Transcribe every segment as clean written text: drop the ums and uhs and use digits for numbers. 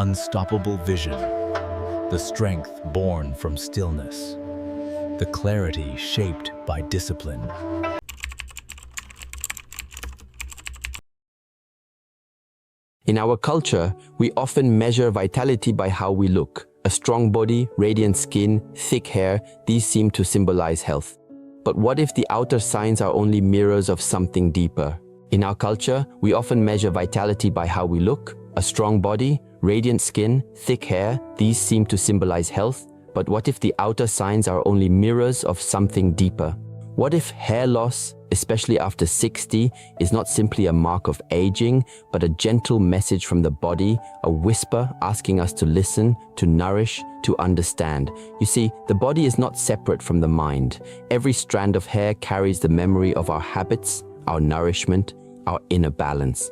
unstoppable vision, the strength born from stillness, the clarity shaped by discipline. In our culture, we often measure vitality by how we look. A strong body, radiant skin, thick hair, these seem to symbolize health. But what if the outer signs are only mirrors of something deeper? In our culture, we often measure vitality by how we look. A strong body, radiant skin, thick hair, these seem to symbolize health. But what if the outer signs are only mirrors of something deeper? What if hair loss, especially after 60, is not simply a mark of aging, but a gentle message from the body, a whisper asking us to listen, to nourish, to understand? You see, the body is not separate from the mind. Every strand of hair carries the memory of our habits, our nourishment, our inner balance.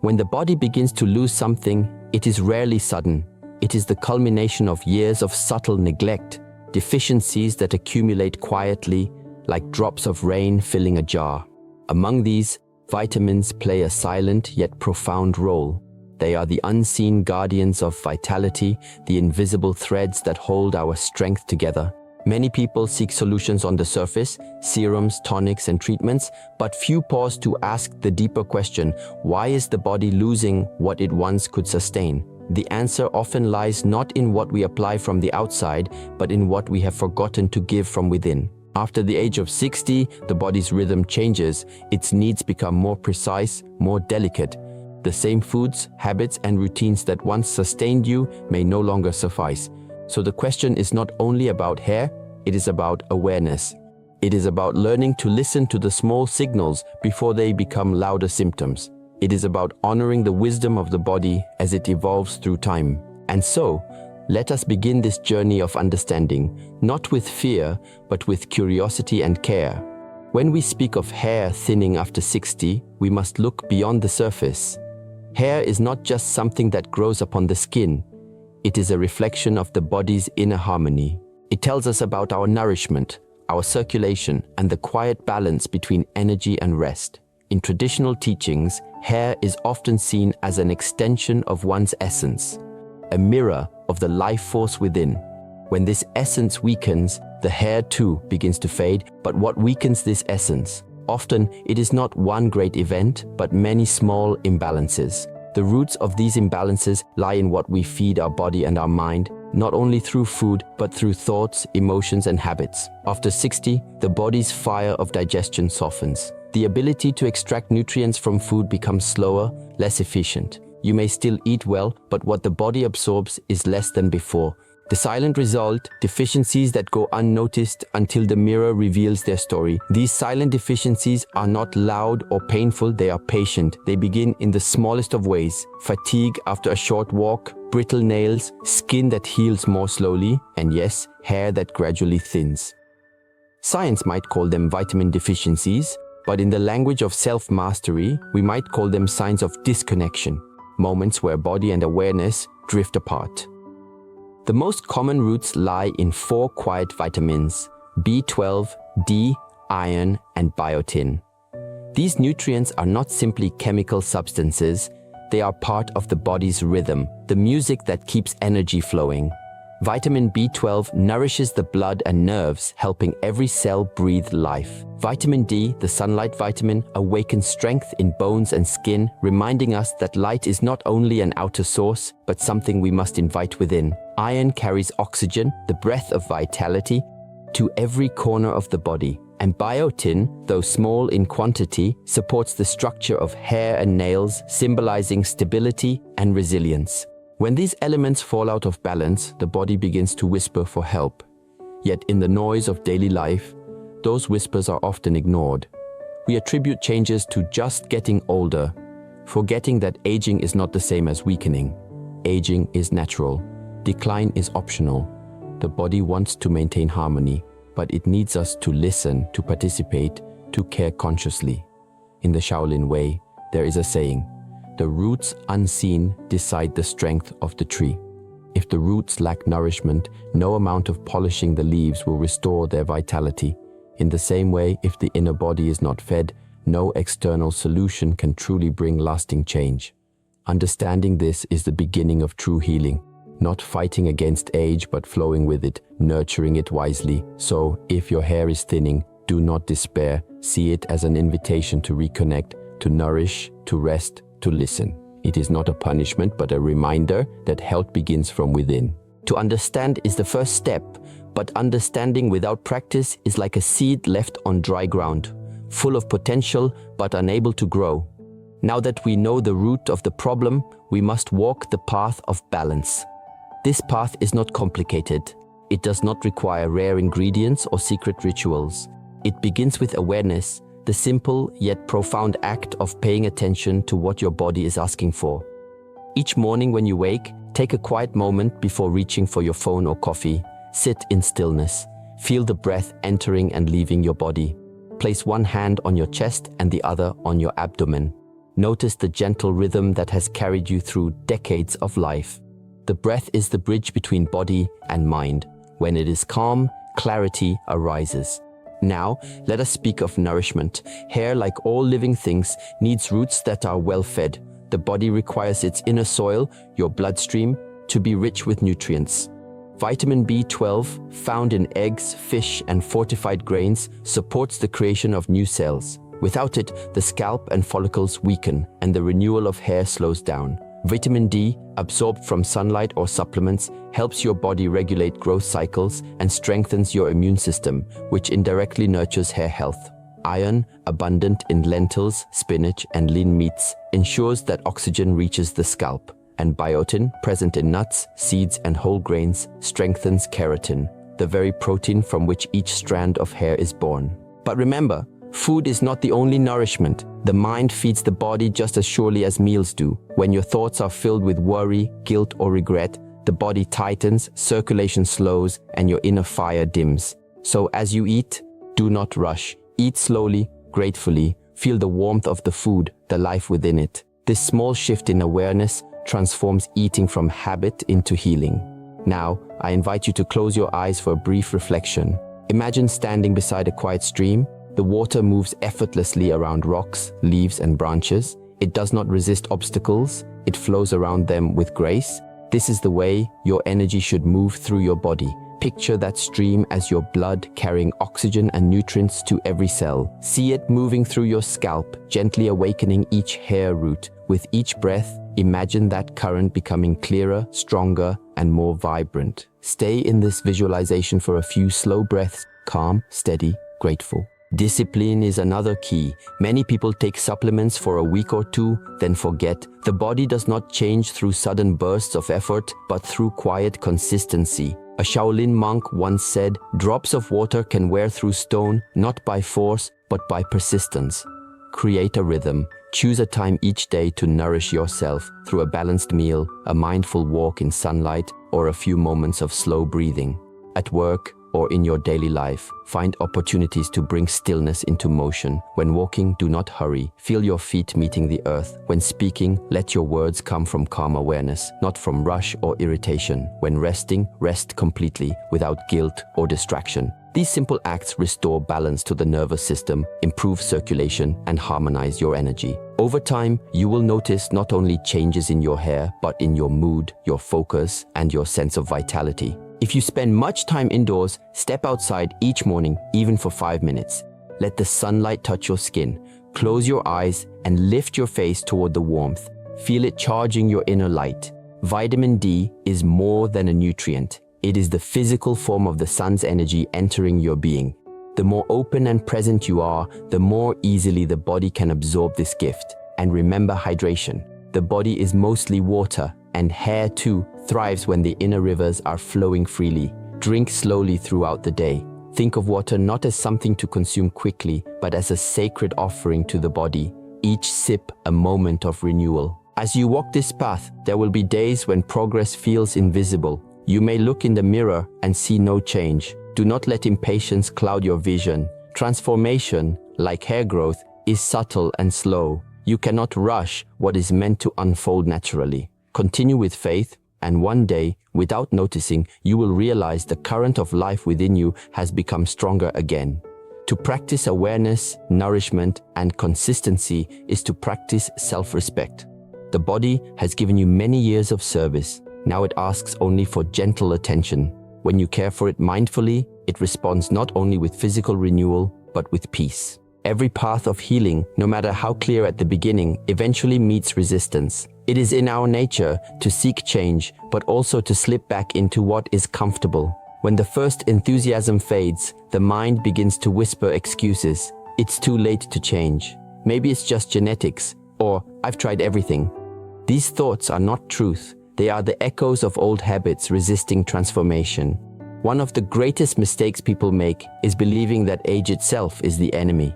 When the body begins to lose something, it is rarely sudden. It is the culmination of years of subtle neglect, deficiencies that accumulate quietly, like drops of rain filling a jar. Among these, vitamins play a silent yet profound role. They are the unseen guardians of vitality, the invisible threads that hold our strength together. Many people seek solutions on the surface, serums, tonics, and treatments, but few pause to ask the deeper question: why is the body losing what it once could sustain? The answer often lies not in what we apply from the outside, but in what we have forgotten to give from within. After the age of 60, the body's rhythm changes. Its needs become more precise, more delicate. The same foods, habits, and routines that once sustained you may no longer suffice. So the question is not only about hair, it is about awareness. It is about learning to listen to the small signals before they become louder symptoms. It is about honoring the wisdom of the body as it evolves through time. And so, let us begin this journey of understanding, not with fear, but with curiosity and care. When we speak of hair thinning after 60, we must look beyond the surface. Hair is not just something that grows upon the skin. It is a reflection of the body's inner harmony. It tells us about our nourishment, our circulation, and the quiet balance between energy and rest. In traditional teachings, hair is often seen as an extension of one's essence, a mirror of the life force within. When this essence weakens, the hair too begins to fade. But what weakens this essence? Often, it is not one great event, but many small imbalances. The roots of these imbalances lie in what we feed our body and our mind, not only through food, but through thoughts, emotions, and habits. After 60, the body's fire of digestion softens. The ability to extract nutrients from food becomes slower, less efficient. You may still eat well, but what the body absorbs is less than before. The silent result, deficiencies that go unnoticed until the mirror reveals their story. These silent deficiencies are not loud or painful, they are patient. They begin in the smallest of ways: fatigue after a short walk, brittle nails, skin that heals more slowly, and yes, hair that gradually thins. Science might call them vitamin deficiencies, but in the language of self-mastery, we might call them signs of disconnection. Moments where body and awareness drift apart. The most common roots lie in 4 quiet vitamins: B12, D, iron, and biotin. These nutrients are not simply chemical substances, they are part of the body's rhythm, the music that keeps energy flowing. Vitamin B12 nourishes the blood and nerves, helping every cell breathe life. Vitamin D, the sunlight vitamin, awakens strength in bones and skin, reminding us that light is not only an outer source, but something we must invite within. Iron carries oxygen, the breath of vitality, to every corner of the body. And biotin, though small in quantity, supports the structure of hair and nails, symbolizing stability and resilience. When these elements fall out of balance, the body begins to whisper for help. Yet in the noise of daily life, those whispers are often ignored. We attribute changes to just getting older, forgetting that aging is not the same as weakening. Aging is natural. Decline is optional. The body wants to maintain harmony, but it needs us to listen, to participate, to care consciously. In the Shaolin way, there is a saying: the roots unseen decide the strength of the tree. If the roots lack nourishment, no amount of polishing the leaves will restore their vitality. In the same way, if the inner body is not fed, no external solution can truly bring lasting change. Understanding this is the beginning of true healing. Not fighting against age, but flowing with it, nurturing it wisely. So, if your hair is thinning, do not despair. See it as an invitation to reconnect, to nourish, to rest, to listen. It is not a punishment, but a reminder that health begins from within. To understand is the first step, but understanding without practice is like a seed left on dry ground, full of potential but unable to grow. Now that we know the root of the problem, we must walk the path of balance. This path is not complicated. It does not require rare ingredients or secret rituals. It begins with awareness, the simple yet profound act of paying attention to what your body is asking for. Each morning when you wake, take a quiet moment before reaching for your phone or coffee. Sit in stillness. Feel the breath entering and leaving your body. Place one hand on your chest and the other on your abdomen. Notice the gentle rhythm that has carried you through decades of life. The breath is the bridge between body and mind. When it is calm, clarity arises. Now, let us speak of nourishment. Hair, like all living things, needs roots that are well fed. The body requires its inner soil, your bloodstream, to be rich with nutrients. Vitamin B12, found in eggs, fish, and fortified grains, supports the creation of new cells. Without it, the scalp and follicles weaken, and the renewal of hair slows down. Vitamin D, absorbed from sunlight or supplements, helps your body regulate growth cycles and strengthens your immune system, which indirectly nurtures hair health. Iron, abundant in lentils, spinach, and lean meats, ensures that oxygen reaches the scalp. And biotin, present in nuts, seeds, and whole grains, strengthens keratin, the very protein from which each strand of hair is born. But remember, food is not the only nourishment. The mind feeds the body just as surely as meals do. When your thoughts are filled with worry, guilt, or regret, the body tightens, circulation slows, and your inner fire dims. So as you eat, do not rush. Eat slowly, gratefully. Feel the warmth of the food, the life within it. This small shift in awareness transforms eating from habit into healing. Now, I invite you to close your eyes for a brief reflection. Imagine standing beside a quiet stream. The water moves effortlessly around rocks, leaves, and branches. It does not resist obstacles. It flows around them with grace. This is the way your energy should move through your body. Picture that stream as your blood carrying oxygen and nutrients to every cell. See it moving through your scalp, gently awakening each hair root. With each breath, imagine that current becoming clearer, stronger, and more vibrant. Stay in this visualization for a few slow breaths, calm, steady, grateful. Discipline is another key. Many people take supplements for a week or two, then forget. The body does not change through sudden bursts of effort, but through quiet consistency. A Shaolin monk once said, "Drops of water can wear through stone, not by force, but by persistence." Create a rhythm. Choose a time each day to nourish yourself through a balanced meal, a mindful walk in sunlight, or a few moments of slow breathing. At work or in your daily life, find opportunities to bring stillness into motion. When walking, do not hurry. Feel your feet meeting the earth. When speaking, let your words come from calm awareness, not from rush or irritation. When resting, rest completely, without guilt or distraction. These simple acts restore balance to the nervous system, improve circulation, and harmonize your energy. Over time, you will notice not only changes in your hair, but in your mood, your focus, and your sense of vitality. If you spend much time indoors, step outside each morning, even for 5 minutes. Let the sunlight touch your skin. Close your eyes and lift your face toward the warmth. Feel it charging your inner light. Vitamin D is more than a nutrient. It is the physical form of the sun's energy entering your being. The more open and present you are, the more easily the body can absorb this gift. And remember hydration. The body is mostly water, and hair too thrives when the inner rivers are flowing freely. Drink slowly throughout the day. Think of water not as something to consume quickly, but as a sacred offering to the body. Each sip a moment of renewal. As you walk this path, there will be days when progress feels invisible. You may look in the mirror and see no change. Do not let impatience cloud your vision. Transformation, like hair growth, is subtle and slow. You cannot rush what is meant to unfold naturally. Continue with faith, and one day, without noticing, you will realize the current of life within you has become stronger again. To practice awareness, nourishment, and consistency is to practice self-respect. The body has given you many years of service. Now it asks only for gentle attention. When you care for it mindfully, it responds not only with physical renewal, but with peace. Every path of healing, no matter how clear at the beginning, eventually meets resistance. It is in our nature to seek change, but also to slip back into what is comfortable. When the first enthusiasm fades, the mind begins to whisper excuses. It's too late to change. Maybe it's just genetics, or I've tried everything. These thoughts are not truth. They are the echoes of old habits resisting transformation. One of the greatest mistakes people make is believing that age itself is the enemy.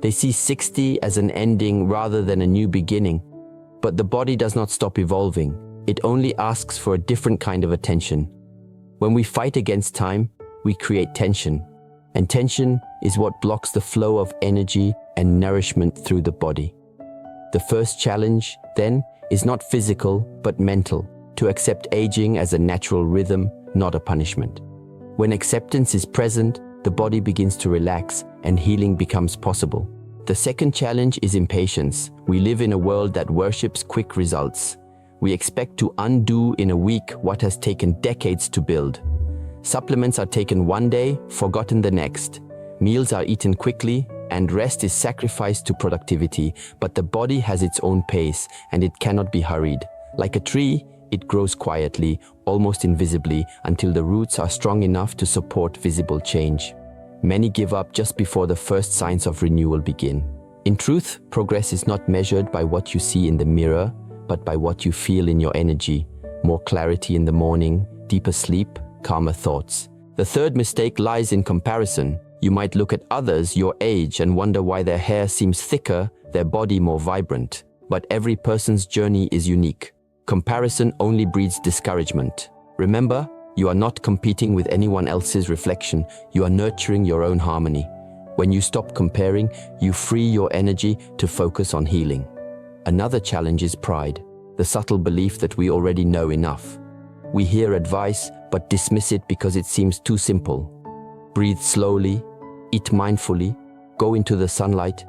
They see 60 as an ending rather than a new beginning. But the body does not stop evolving. It only asks for a different kind of attention. When we fight against time, we create tension. And tension is what blocks the flow of energy and nourishment through the body. The first challenge, then, is not physical, but mental. To accept aging as a natural rhythm, not a punishment. When acceptance is present, the body begins to relax and healing becomes possible. The second challenge is impatience. We live in a world that worships quick results. We expect to undo in a week what has taken decades to build. Supplements are taken one day, forgotten the next. Meals are eaten quickly, and rest is sacrificed to productivity. But the body has its own pace, and it cannot be hurried. Like a tree, it grows quietly, almost invisibly, until the roots are strong enough to support visible change. Many give up just before the first signs of renewal begin. In truth, progress is not measured by what you see in the mirror, but by what you feel in your energy. More clarity in the morning, deeper sleep, calmer thoughts. The third mistake lies in comparison. You might look at others your age and wonder why their hair seems thicker, their body more vibrant. But every person's journey is unique. Comparison only breeds discouragement. Remember, you are not competing with anyone else's reflection. You are nurturing your own harmony. When you stop comparing, you free your energy to focus on healing. Another challenge is pride, the subtle belief that we already know enough. We hear advice, but dismiss it because it seems too simple. Breathe slowly, eat mindfully, go into the sunlight.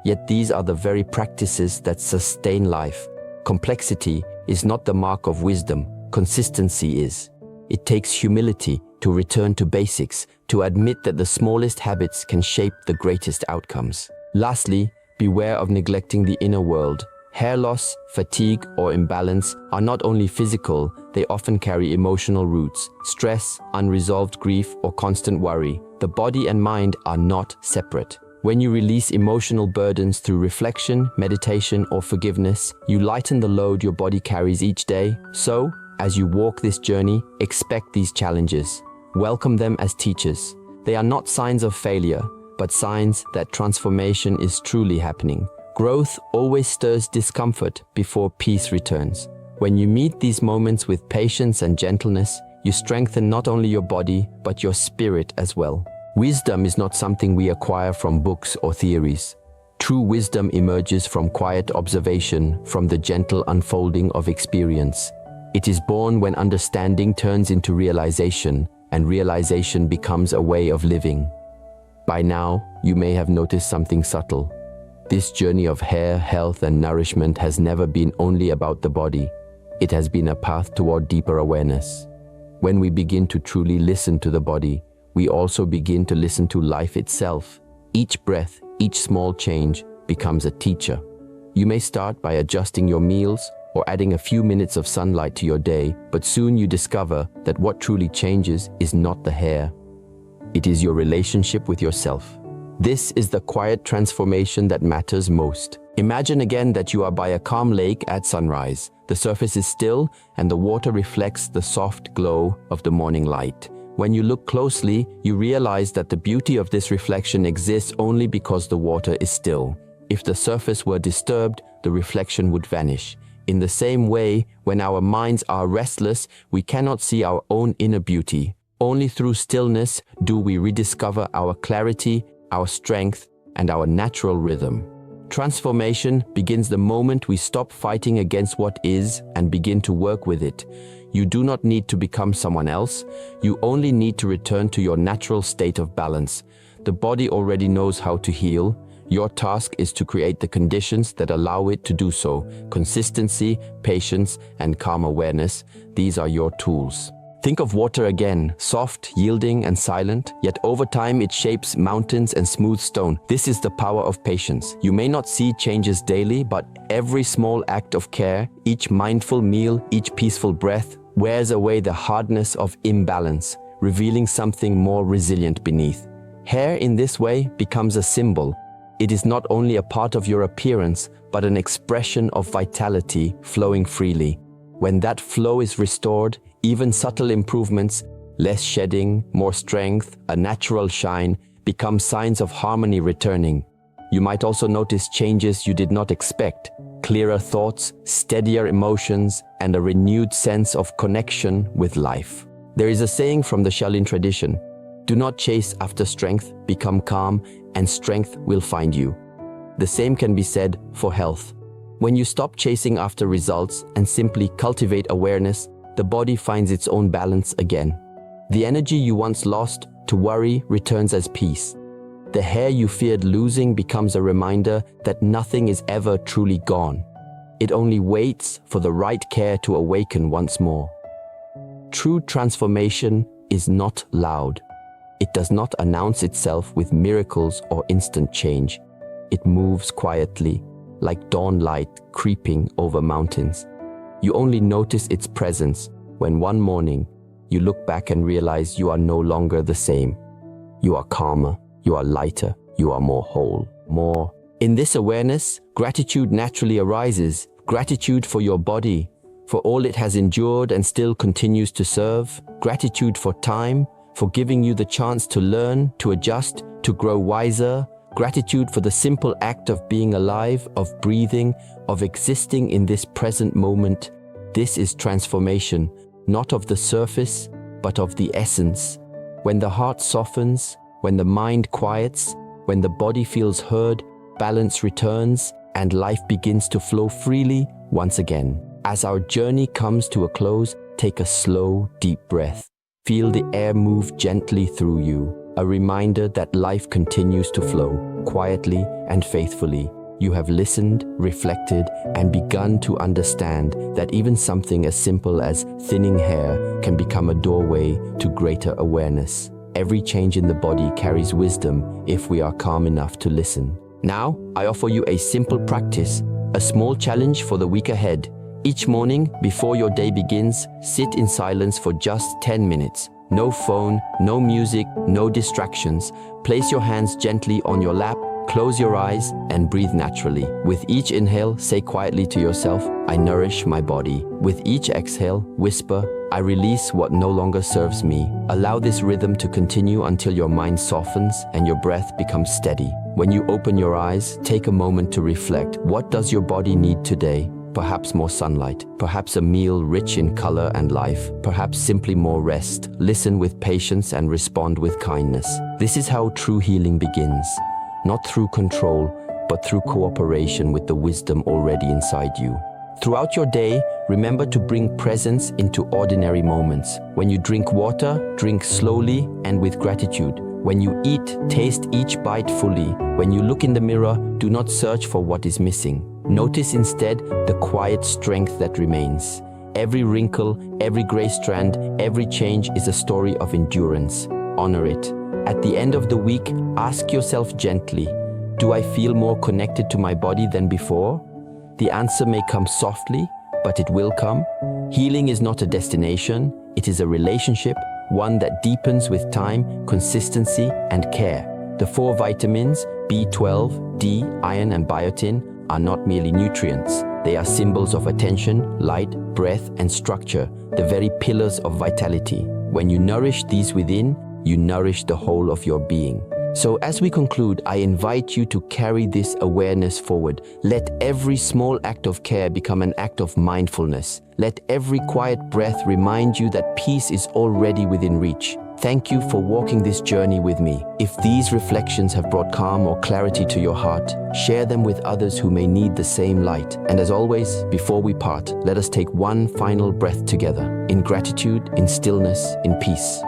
Yet these are the very practices that sustain life. Complexity is not the mark of wisdom, consistency is. It takes humility to return to basics, to admit that the smallest habits can shape the greatest outcomes. Lastly, beware of neglecting the inner world. Hair loss, fatigue, or imbalance are not only physical, they often carry emotional roots. Stress, unresolved grief, or constant worry. The body and mind are not separate. When you release emotional burdens through reflection, meditation, or forgiveness, you lighten the load your body carries each day. So, as you walk this journey, expect these challenges. Welcome them as teachers. They are not signs of failure, but signs that transformation is truly happening. Growth always stirs discomfort before peace returns. When you meet these moments with patience and gentleness, you strengthen not only your body, but your spirit as well. Wisdom is not something we acquire from books or theories. True wisdom emerges from quiet observation, from the gentle unfolding of experience. It is born when understanding turns into realization, and realization becomes a way of living. By now, you may have noticed something subtle. This journey of hair, health, and nourishment has never been only about the body. It has been a path toward deeper awareness. When we begin to truly listen to the body, we also begin to listen to life itself. Each breath, each small change becomes a teacher. You may start by adjusting your meals or adding a few minutes of sunlight to your day, but soon you discover that what truly changes is not the hair. It is your relationship with yourself. This is the quiet transformation that matters most. Imagine again that you are by a calm lake at sunrise. The surface is still and the water reflects the soft glow of the morning light. When you look closely, you realize that the beauty of this reflection exists only because the water is still. If the surface were disturbed, the reflection would vanish. In the same way, when our minds are restless, we cannot see our own inner beauty. Only through stillness do we rediscover our clarity, our strength, and our natural rhythm. Transformation begins the moment we stop fighting against what is and begin to work with it. You do not need to become someone else. You only need to return to your natural state of balance. The body already knows how to heal. Your task is to create the conditions that allow it to do so. Consistency, patience, and calm awareness, these are your tools. Think of water again, soft, yielding, and silent, yet over time it shapes mountains and smooth stone. This is the power of patience. You may not see changes daily, but every small act of care, each mindful meal, each peaceful breath, wears away the hardness of imbalance, revealing something more resilient beneath. Hair in this way becomes a symbol. It is not only a part of your appearance, but an expression of vitality flowing freely. When that flow is restored, even subtle improvements, less shedding, more strength, a natural shine, become signs of harmony returning. You might also notice changes you did not expect, clearer thoughts, steadier emotions, and a renewed sense of connection with life. There is a saying from the Shaolin tradition, "Do not chase after strength, become calm, and strength will find you." The same can be said for health. When you stop chasing after results and simply cultivate awareness, the body finds its own balance again. The energy you once lost to worry returns as peace. The hair you feared losing becomes a reminder that nothing is ever truly gone. It only waits for the right care to awaken once more. True transformation is not loud. It does not announce itself with miracles or instant change. It moves quietly, like dawn light creeping over mountains. You only notice its presence when one morning you look back and realize you are no longer the same. You are calmer, you are lighter, you are more whole, more. In this awareness, gratitude naturally arises. Gratitude for your body, for all it has endured and still continues to serve. Gratitude for time, for giving you the chance to learn, to adjust, to grow wiser. Gratitude for the simple act of being alive, of breathing, of existing in this present moment. This is transformation, not of the surface, but of the essence. When the heart softens, when the mind quiets, when the body feels heard, balance returns, and life begins to flow freely once again. As our journey comes to a close, take a slow, deep breath. Feel the air move gently through you, a reminder that life continues to flow, quietly and faithfully. You have listened, reflected, and begun to understand that even something as simple as thinning hair can become a doorway to greater awareness. Every change in the body carries wisdom if we are calm enough to listen. Now, I offer you a simple practice, a small challenge for the week ahead. Each morning, before your day begins, sit in silence for just 10 minutes. No phone, no music, no distractions. Place your hands gently on your lap, close your eyes, and breathe naturally. With each inhale, say quietly to yourself, "I nourish my body." With each exhale, whisper, "I release what no longer serves me." Allow this rhythm to continue until your mind softens and your breath becomes steady. When you open your eyes, take a moment to reflect. What does your body need today? Perhaps more sunlight, perhaps a meal rich in color and life, perhaps simply more rest. Listen with patience and respond with kindness. This is how true healing begins, not through control, but through cooperation with the wisdom already inside you. Throughout your day, remember to bring presence into ordinary moments. When you drink water, drink slowly and with gratitude. When you eat, taste each bite fully. When you look in the mirror, do not search for what is missing. Notice instead the quiet strength that remains. Every wrinkle, every gray strand, every change is a story of endurance. Honor it. At the end of the week, ask yourself gently, do I feel more connected to my body than before? The answer may come softly, but it will come. Healing is not a destination, it is a relationship, one that deepens with time, consistency, and care. The 4 vitamins, B12, D, iron, and biotin, are not merely nutrients. They are symbols of attention, light, breath, and structure, the very pillars of vitality. When you nourish these within, you nourish the whole of your being. So as we conclude, I invite you to carry this awareness forward. Let every small act of care become an act of mindfulness. Let every quiet breath remind you that peace is already within reach. Thank you for walking this journey with me. If these reflections have brought calm or clarity to your heart, share them with others who may need the same light. And as always, before we part, let us take one final breath together, in gratitude, in stillness, in peace.